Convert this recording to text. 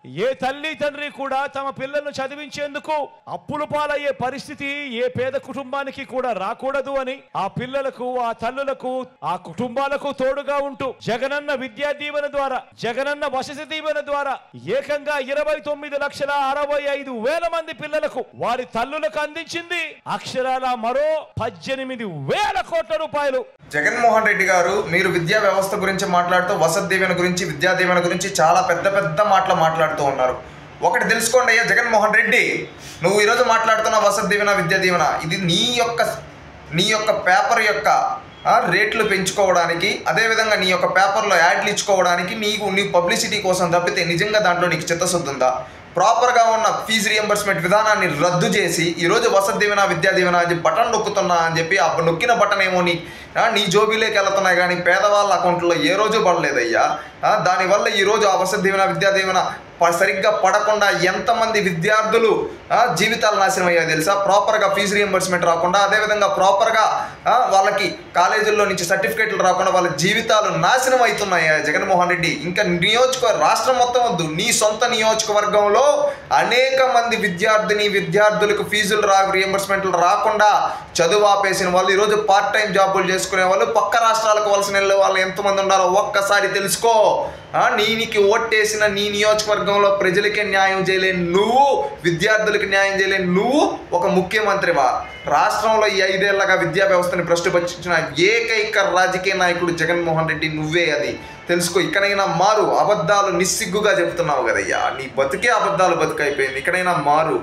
ఏ తల్లి తండ్రి కూడా తమ పిల్లలను చదివించేందుకు అప్పుల పాలయ్యే పరిస్థితి ఏ పేద కుటుంబానికి కూడా రాకూడదు అని ఆ పిల్లలకు, ఆ తల్లులకు, ఆ కుటుంబాలకు తోడుగా ఉంటూ జగనన్న విద్యా దీవెన ద్వారా, జగనన్న వసతి దీవెన ద్వారా ఏకంగా 29,65,000 మంది పిల్లలకు వారి తల్లులకు అందించింది అక్షరాల మరో 18,000 కోట్ల రూపాయలు. జగన్మోహన్ రెడ్డి గారు, మీరు విద్యా వ్యవస్థ గురించి మాట్లాడుతూ వసతి దీవెన గురించి, విద్యా దీవెన గురించి చాలా పెద్ద పెద్ద మాటలు మాట్లాడుతూ ఉన్నారు. ఒకటి తెలుసుకోండి అయ్యా జగన్మోహన్ రెడ్డి, నువ్వు ఈరోజు మాట్లాడుతున్న వసతి దీవెన, విద్యా దీవెన ఇది నీ యొక్క పేపర్ యొక్క రేట్లు పెంచుకోవడానికి, అదేవిధంగా నీ యొక్క పేపర్లో యాడ్లు ఇచ్చుకోవడానికి, నీ పబ్లిసిటీ కోసం తప్పితే నిజంగా దాంట్లో నీకు చిత్తశుద్ధి ఉందా? ప్రాపర్గా ఉన్న ఫీజు రియంబర్స్మెంట్ విధానాన్ని రద్దు చేసి ఈరోజు వసతి దీవెన, విద్యా దీవెన అది బటన్ నొక్కుతున్నా అని చెప్పి ఆ నొక్కిన బటన్ ఏమో నీ జోబీలోకి వెళ్తున్నాయి కానీ పేదవాళ్ళ అకౌంట్లో ఏ రోజు పడలేదయ్యా. దానివల్ల ఈరోజు ఆ వసతి దీవెన, విద్యా దీవెన సరిగ్గా పడకుండా ఎంతమంది విద్యార్థులు జీవితాలు నాశనం అయ్యాయో తెలుసా? ప్రాపర్గా ఫీజు రియంబర్స్మెంట్ రాకుండా, అదేవిధంగా ప్రాపర్గా వాళ్ళకి కాలేజీల్లో నుంచి సర్టిఫికేట్లు రాకుండా వాళ్ళ జీవితాలు నాశనం అవుతున్నాయి. జగన్మోహన్ రెడ్డి, ఇంకా రాష్ట్రం మొత్తం వద్దు, నీ సొంత నియోజకవర్గంలో అనేక మంది విద్యార్థులకు ఫీజులు రియంబర్స్మెంట్లు రాకుండా చదువు ఆపేసిన వాళ్ళు, ఈరోజు పార్ట్ టైం జాబులు చేసుకునే వాళ్ళు, పక్క రాష్ట్రాలకు వలస వెళ్ళే వాళ్ళు ఎంతమంది ఉన్నారో ఒక్కసారి తెలుసుకో. నీకు ఓట్టేసిన నీ నియోజకవర్గంలో ప్రజలకే న్యాయం చేయలేని నువ్వు, విద్యార్థులకు న్యాయం చేయలేని నువ్వు ఒక ముఖ్యమంత్రివా? రాష్ట్రంలో ఈ 5 ఏళ్లగా విద్యా వ్యవస్థని భ్రష్టుపట్టించిన ఏకైక రాజకీయ నాయకుడు జగన్మోహన్ రెడ్డి నువ్వే. అది తెలుసుకో. ఇక్కడైనా మారు. అబద్ధాలు నిస్సిగ్గుగా చెప్తున్నావు కదయ్యా, నీ బతుకే అబద్ధాలు బతుకైపోయింది. ఇక్కడైనా మారు.